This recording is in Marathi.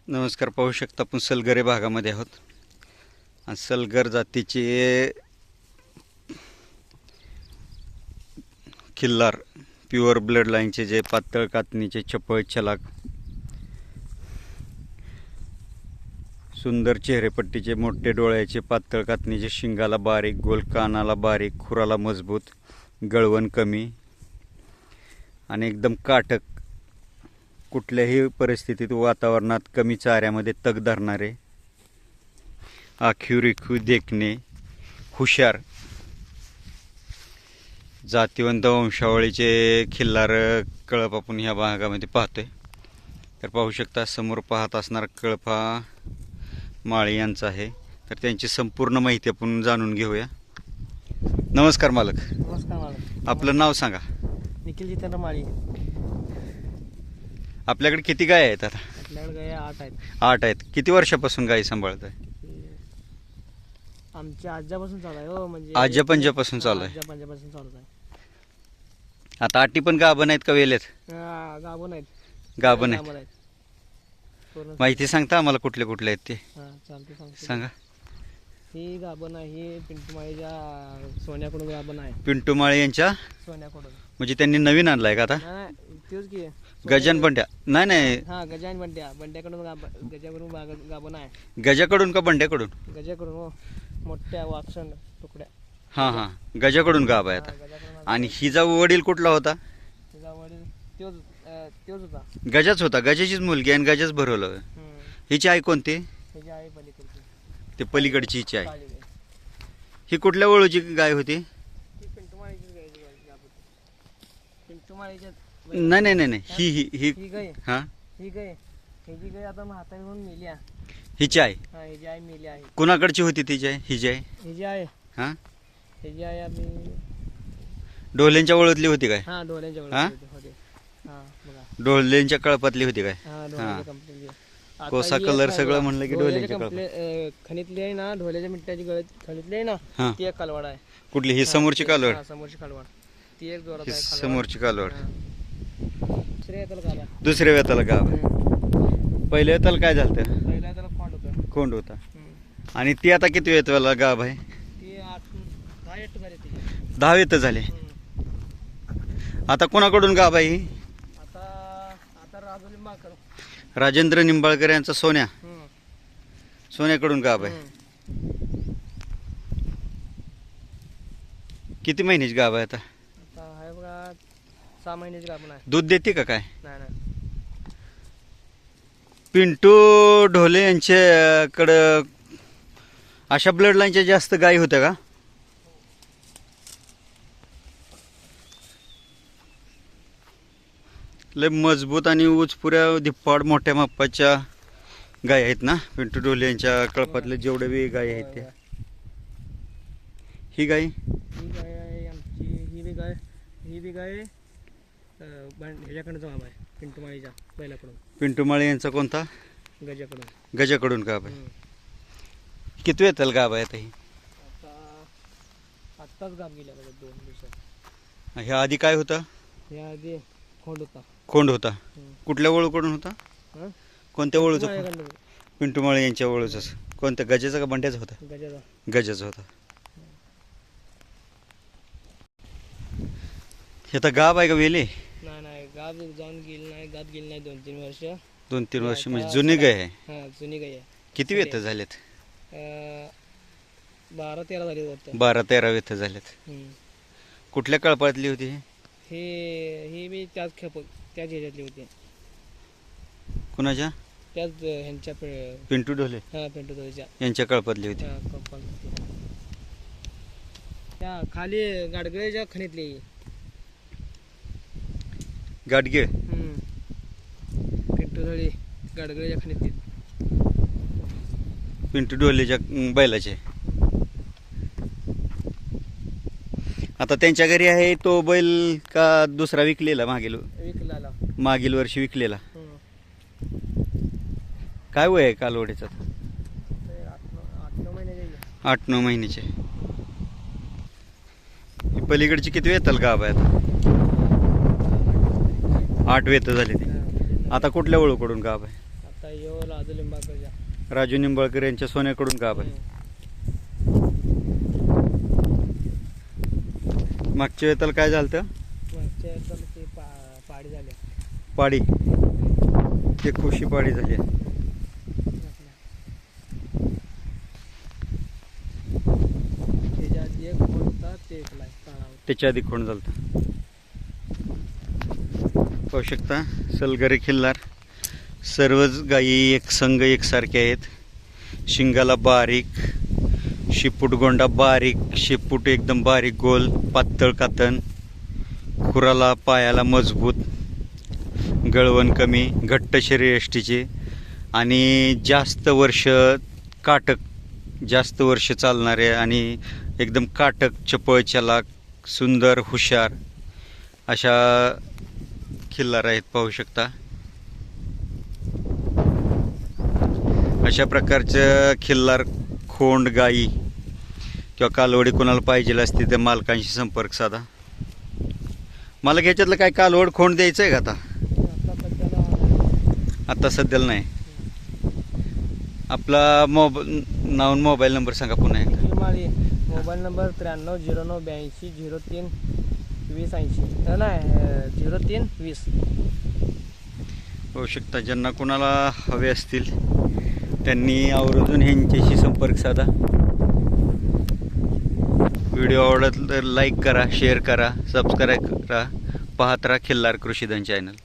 नमस्कार. पाहू शकता आपण सलगरे भागामध्ये आहोत आणि सलगर जातीचे खिल्लार प्युअर ब्लड लाईनचे जे पातळ कातणीचे चपळ चलाक सुंदर चेहरेपट्टीचे मोठे डोळ्याचे पातळ कातणीचे शिंगाला बारीक गोल कानाला बारीक खुराला मजबूत गळवण कमी आणि एकदम काटक कुठल्याही परिस्थितीत वातावरणात कमी चाऱ्यामध्ये तग धरणारे आखीव रेखीव देखणे हुशार जातिवंत वंशावळीचे खिल्लार कळप आपण ह्या भागामध्ये पाहतोय. तर पाहू शकता समोर पाहत असणारा कळप हा माळी यांचा आहे. तर त्यांची संपूर्ण माहिती आपण जाणून घेऊया. नमस्कार मालक. नमस्कार मालक. आपलं नाव सांगा. निखिल जितेंद्र माळी. आपल्याकडे किती गाय आहेत आता? आपल्याकडे गाय 8 आहेत. 8 आहेत. किती वर्षापासून गायी सांभाळताय? आमच्या आज्यापासून चालू आहे हो. म्हणजे आज्यापंजापासून चालू आहे. आज्यापंजापासून चालू आहे. आता आटी पण गाभण आहेत का वेलेत? गाभण आहेत. गाभण आहेत. माहिती सांगता आम्हाला कुठले कुठले आहेत ते? चालते सांगतो. सांगा. ही गाभण आहे पिंटू माळीच्या सोन्याकडून गाभण आहे. पिंटू माळे यांच्या सोन्याकडून म्हणजे त्यांनी नवीन आणलाय का आता? नाही तेच की गजान बंड्या? नाही नाही, गजान बंड्याकडून गजाकडून गाभण आहे. गजाकडून का बंड्याकडून? गजाकडून हो. मोठ्या वाक्षण तुकड्या. हां, गजाकडून गाभ आहे आता. आणि हिचा वडील कुठला होता? तिचा वडील तोच होता. गजाच होता. गजाचीच मुलगी आणि गजाच भरवलं. हिची आई कोणती? त्याची आई पलीकडची. ते पलीकडची हिची आई. काळी गाय. ही कुठल्या वळूची गाय होती? ती पिंटू माळीचीच गाय होती. पिंटू माळीच्या नाही नाही नाही नाही, ही ही ही ही गाय. हां, ही गाय. ह्याची गाय आता म्हातारी होऊन मेली आहे. हिची आई ह्याची आई मेली आहे. कुणाकडची होती तिची आई? हिची आई? ह्याची आहे. हां, ह्याची आहे आम्ही ढोलेंच्या वळूतली होती काय? डोळ्यांच्या हा? होते. बघा. ढोलेंच्या कळपातली होती काय? डोळ्याच्या कंपनीची. आता कोसा ही कलर एक सगळं बघा, म्हणलं की ढोलेंच्या कळपात. खणीतली आहे ना, ढोल्याच्या मिठाची खणीतली आहे ना, हां. ती एक कालवाड आहे. कुठली? ही समोरची कालवड? समोरची कालवाड. ती एक जोरात ही आहे कालवाड. समोरची कालवड. दुसऱ्या त्याला काला. दुसऱ्या वेताला गाव आहे. पहिल्या वेताला काय झालं? पहिला त्याला खोंड होतं. कोंड होता. आणि ती आता किती वेताला गाभ आहे? ती 10 एट झाली ती. 10 वेत झाले. आता कोणाकडून गाभ आहे ही? आता राजू लिंबाळकर. राजेंद्र निंबाळकर यांचा सोन्या. सोन्याकडून गाभ आहे. किती महिन्याची गाभ आहे आता? आता आहे बघा 6 महिन्याची गाभण आहे. दूध देते का काय? नाही. पिंटू ढोले यांच्याकडं अशा ब्लड लाईनच्या जास्त गायी होत्या का? लय मजबूत आणि उचपुऱ्या धिप्पाड मोठ्या मापाच्या गाय आहेत ना पिंटू ढोले यांच्या कळपातले जेवढे बी गाय आहेत त्या? ही गाय ही गाय आहे आमची. ही बी गाय ह्याच्याकडनं जबाब आहे पिंटू माळीच्या पहिल्याकडून. पिंटू माळे यांचा कोणता? गजाकडून. गजाकडून गाभ आहे. किती येताल गाभ आहे आता ही? आत्ताच गाभ गेल्या बघा 2 दिवसात. ह्या आधी काय होता? या आधी खोंड होता. खोंड होता. कुठल्या वळूकडून होता? कोणत्या वळूचा? माझ्याकडनं पिंटू माळे यांच्या वळूचाच. कोणत्या? गजाचा का बंड्याचा होता? गजाचा. गजाचा होता. हे आता गाभ आहे का वेले? नाही गाभ जाऊन गेली नाही. गाभ गेली नाही 2-3 वर्ष. 2-3 वर्ष म्हणजे जुनी गाय आहे. जुनी गाय आहे. किती वेत झालेत? 12-13 झाली वाटतं. 12-13 वेत झालेत. कुठल्या कळपातली होती ही? ही मी त्याच ह्याच्यातली होती. कुणाच्या? त्याच ह्यांच्या पिंटू ढोले पिंटू दोळीच्या यांच्या कळपातली होती. त्या खाली गाडगळ्याच्या खणीतली. गाडगीळ? पिंटू दोळी गाडगळ्याच्या खणीतली. पिंटू ढोलेच्या बैलाचे. आता त्यांच्या घरी आहे तो बैल का दुसरा विकलेला? मागील वर्षी विकलेला. काय वय आहे कालवडीचं? 8-9 महिन्याचे. पलीकडची किती वेताल गाभ आहे आता? 8 वेत झाली ती. आता कुठल्या वळूकडून गाभ आहे? आता यो राजू लिंबाकडच्या. राजू निंबाळकर यांच्या सोन्याकडून गाभ आहे. मागच्या वेळेला काय झालं होतं? मागच्या वेळेला ते पाडी झाली. पाडी, ते खुशी पाडी झाली. त्याच्या आधी एक खोड होता, ते एकला काळा होता. त्याच्या आधी खोंड झालं होतं. पाहू शकता सलगरे खिल्लार, सर्वच गायी एक संघ एकसारखे आहेत. शिंगाला बारीक, शिपूट गोंडा बारीक, शिपूट एकदम बारीक गोल पातळ कातन, खुराला पायाला मजबूत, गळवण कमी, घट्ट शरीरयष्टीचे आणि जास्त वर्ष चालणारे आणि एकदम काटक, चपळ, चलाक, सुंदर, हुशार अशा खिल्लार आहेत. पाहू शकता अशा प्रकारच्या खिल्लार खोंड गायी किंवा कालवडी कोणाला पाहिजे असते तर मालकांशी संपर्क साधा. मला ह्याच्यातलं काय कालवड खोंड द्यायचं आहे का आता? आता सध्याला नाही. आपला नाव मोबाईल नंबर सांगा पुन्हा एकदा. माळी मोबाईल नंबर 930902032080 नाही 0320. होऊ शकता ज्यांना कोणाला हवे असतील त्यांनी आवर्जून ह्यांच्याशी संपर्क साधा. व्हिडिओ आवडला तर लाईक करा, शेअर करा, सबस्क्राईब करा. पाहत राहा खिल्लार कृषीधन चॅनल.